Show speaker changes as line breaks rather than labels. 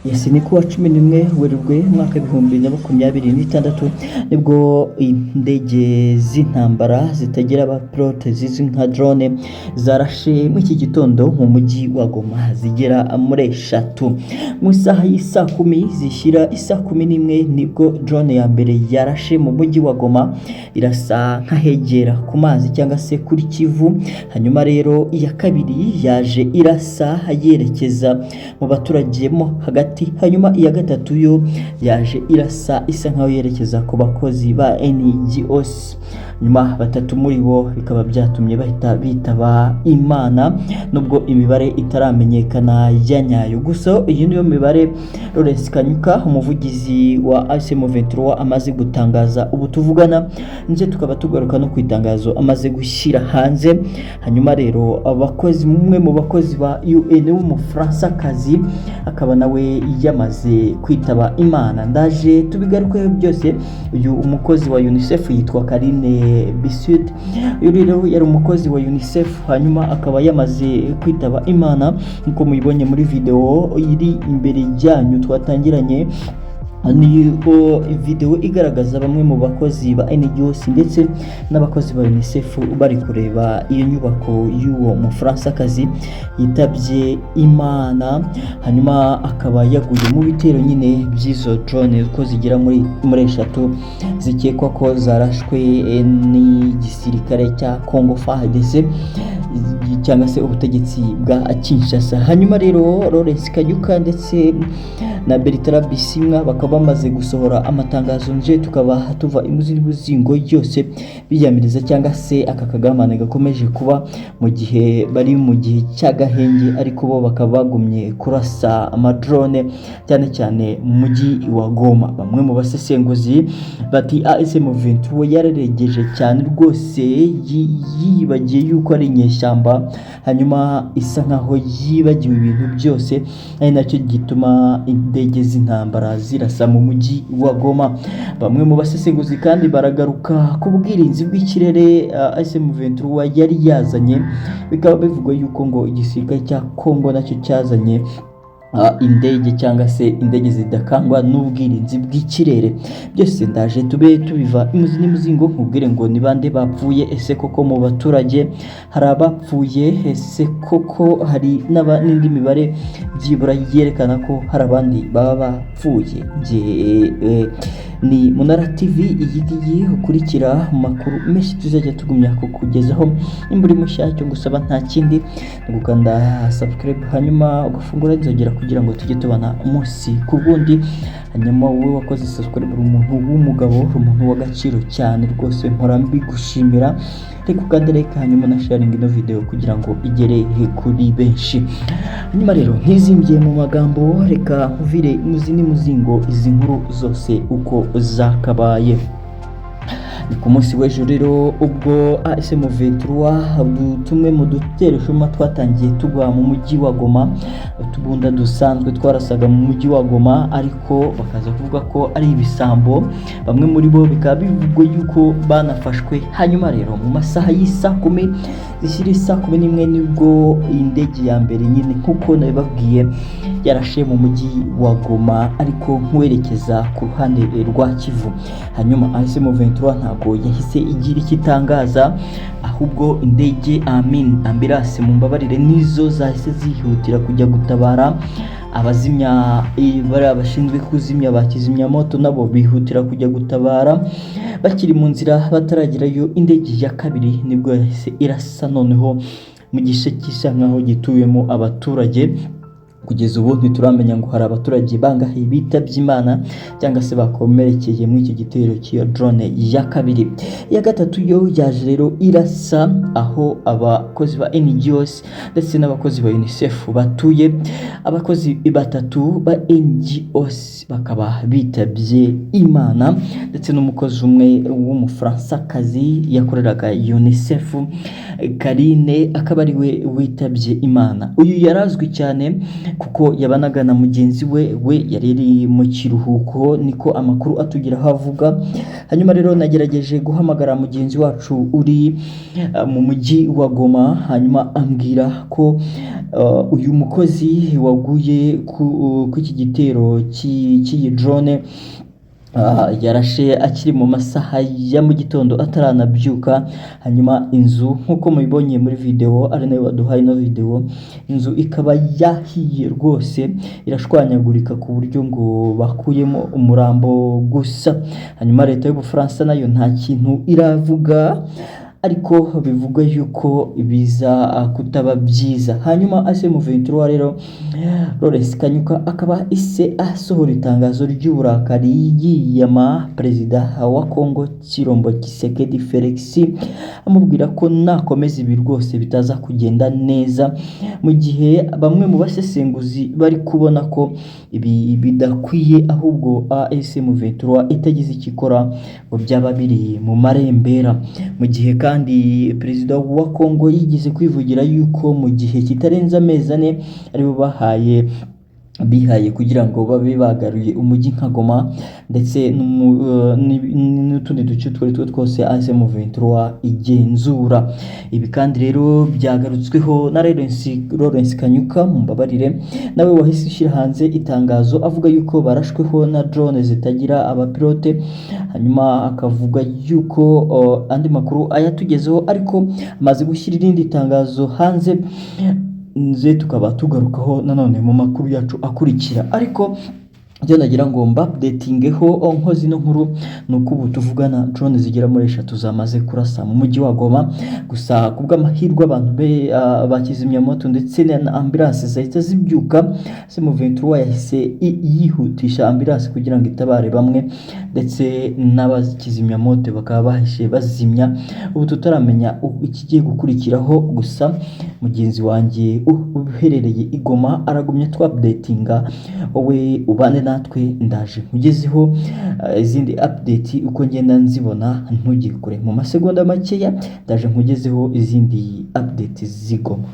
Yes, ni kuwa 11 Werurwe mwaka 2026 nibwo indege z'intambara zitagira abapilote zizwi nka drone zarashe mu iki gitondo mu mujyi wa Goma zigera muri 3 mu isaha y'isa 10 zishyira isa 11 nibwo drone ya mbere yarashe mu mujyi wa Goma irasa nkahegera ku mazi cyangwa se kuri Kivu. Hanyuma rero iya kabiri yaje irasa yerekeza mu baturage mo hagati. Hanyuma iya gatatu yo yaje irasa isa nkaho yerekeza ku bakozi ba NGOs. Nyuma batatu muri bo bikaba byatumye bahita bitaba Imana nubwo imibare itaramenyekana yanyayo. Gusa iyi niyo mibare Lawrence Kanyuka umuvugizi wa ACM23 amaze gutangaza ubu tuvugana, nje tukaba tugaruka no kwitangazo amaze gushyira hanze. Hanyuma rero abakozi mumwe mu bakozi ba UN w'umufaransa kazi akaba nawe yamaze kwitaba Imana. Ndaje tubigarukeho byose. Uyu umukozi wa UNICEF yitwa Karine Bisud. Uyu rero yari umukozi wa UNICEF hanyuma akaba yamaze kwitaba Imana nkuko muyibonye muri video iri imbere yanyu twatangiranye. Ni video igaragaza bamwe mu bakozi ba NGOs ndetse n'abakozi ba UNICEF bari kureba iyo nyubako y'uwo mufaransa kazi yitabye Imana. Hanyuma akaba yaguye mu bitero nyine by'izo drone ko zigera muri 3 zikekwa ko zarashwe n'igisirikare cya Congo FARDC cyangwa se ubutegetsi bwa Kinshasa. Hanyuma rero Lawrence Kanyuka ndetse na Bertrand Bisimwa bakaba bamaze gusohora amatangazo, nje tukaba tuva imuzingo yose biyamiriza cyangwa se aka kagamane gakomeje kuba mu gihe bari mu gihe cy'agahenge, ariko bo bakaba bagumye kurasa amadrone cyane cyane mu mujyi wa Goma. Bamwe mu basesenguzi bati ACM23 yararegeje cyane rwose yibagiye yuko ari inyeshyamba, hanyuma isa nkaho yibagiwe ibintu byose, ari nacyo gituma indege z'intambara zirasa mu mujyi wa Goma. Bamwe mu basesenguzi kandi baragaruka ku bwirinzi bw'ikirere ACM23 yari yazanye, bikaba bivugwa yuko ngo igisirikare cya Congo nacyo cyazanye indege cyangwa se indege zidakangwa n'ubwirinzi bw'ikirere. Byose ndaje tube tubiva imuzingo nkubwire ngo ni bande bapfuye, ese koko mu baturage hari abapfuye, ese koko hari n'indi mibare byibura yerekana ko hari abandi baba bapfuye. Ni Munara TV iyi ukurikira makuru menshi tuzajya tugumya kukugezaho. Imburi mushyashyo ngusaba nta kindi gukanda subscribe hanyuma ugafungura inzogera kugira ngo tujye tubana umunsi ku bundi. Hanyuma wowe wakoze subscribe umuntu w'umugabo, umuntu w'agaciro cyane rwose, mpora mbigushimira. Reka ukandereka hanyuma na sharing ino video kugira ngo igere kuri benshi. Hanyuma rero ntizimbye mu magambo, reka nkuvire muzingo izi nkuru zose uko zakabaye. Ku munsi w'ejo rero ubwo ACM23 tumwe mu dutero shuma twatangiye tugwa mu mujyi wa Goma, tubunda dusanzwe twarasaga mu mujyi wa Goma, ariko bakaza kuvuga ko ari ibisambo. Bamwe muri bo bikaba bivugwa yuko banafashwe. Hanyuma rero mu masaha y'isa 10 zishyira isa 11 nibwo indege ya mbere nyine nkuko nabibabwiye yarashe mu mujyi wa Goma, ariko nkwerekeza ku ruhande rwa Kivu. Hanyuma ACM23 ntago yahise igira ikitangaza, ahubwo indege ambulance mu mbabarire nizo zahise zihutira kujya gutabara abazimya, bari abashinzwe kuzimya bakizimya moto nabo bihutira kujya gutabara. Bakiri mu nzira bataragerayo, indege ya kabiri nibwo yahise irasa noneho mu gice cy'isa nkaho gituyemo abaturage. Kugeza ubu ntituramenya ngo hari abaturage bangahe bitabye Imana cyangwa se bakomerekeye muri iki gitero cy'iyo drone ya kabiri. Iya gatatu yo yaje rero irasa aho abakozi ba NGOs ndetse n'abakozi ba UNICEF batuye. Abakozi batatu ba NGOs bakaba bitabye Imana ndetse n'umukozi umwe w'umufaransa kazi yakoreraga UNICEF, Karine, akaba ari we witabye Imana. Uyu yarazwi cyane kuko yabanaga na mugenzi we yari iri mu kiruhuko, niko amakuru atugeraho avuga. Hanyuma rero nagerageje guhamagara mugenzi wacu uri mu mujyi wa Goma, hanyuma ambwira ko uyu mukozi waguye ku iki gitero cy'iyi drone yarashe akiri mu masaha ya mu gitondo ataranabyuka. Hanyuma inzu nk'uko mubibonye muri video, ari nayo waduhaye no video, inzu ikaba yahiye rwose, irashwanyagurika ku buryo ngo bakuyemo umurambo gusa. Hanyuma leta y'Ubufaransa nayo nta kintu iravuga, ariko bivugwa yuko biza kutaba byiza. Hanyuma M23 rero Lawrence Kanyuka akaba ise asohora itangazo ry'uburakari yiyama perezida wa Kongo Chilombo Tshisekedi Felix, amubwira ko nakomeza ibi rwose bitaza kugenda neza, mu gihe bamwe mu basesenguzi bari kubona ko ibi bidakwiye, ahubwo M23 itagize ikikora ngo byaba biri mu marembera. Mu gihe kandi perezida wa Kongo yigize kwivugira yuko mu gihe kitarenze amezi 4 aribo bihaye kugira ngo babe bagaruye umujyi nka Goma ndetse n'utundi duce twose M23 igenzura. Ibi kandi rero byagarutsweho na Lawrence Kanyuka, mumbabarire, nawe wahise ushyira hanze itangazo avuga yuko barashweho na drone zitagira abapilote. Hanyuma akavuga yuko andi makuru ayatugezeho, ariko amaze gushyira irindi tangazo hanze nze tukaba tugarukaho nanone mu makuru yacu akurikira. Ariko byo nagira ngo updatingeho nkozi no nkuru nuko ubu tuvugana drone zigera muri 3 zamaze kurasa mu mujyi wa Goma. Gusa kubw'amahirwe abantu bakizimya moto ndetse na ambulance zahita zibyuka, M23 yahise yihutisha ambulance kugira ngo itabare bamwe, ndetse n'abakizimya moto bakaba bahishe bazimya. Ubu tutaramenya ikigiye gukurikiraho, gusa mugenzi wanjye uherereye i Goma aragumye updatinga. Wowe ubane natwe, ndaje nkugezeho izindi update uko ngenda nzibona, ntugire kure. Mu masegonda makeya ndaje nkugezeho izindi update z'Igoma.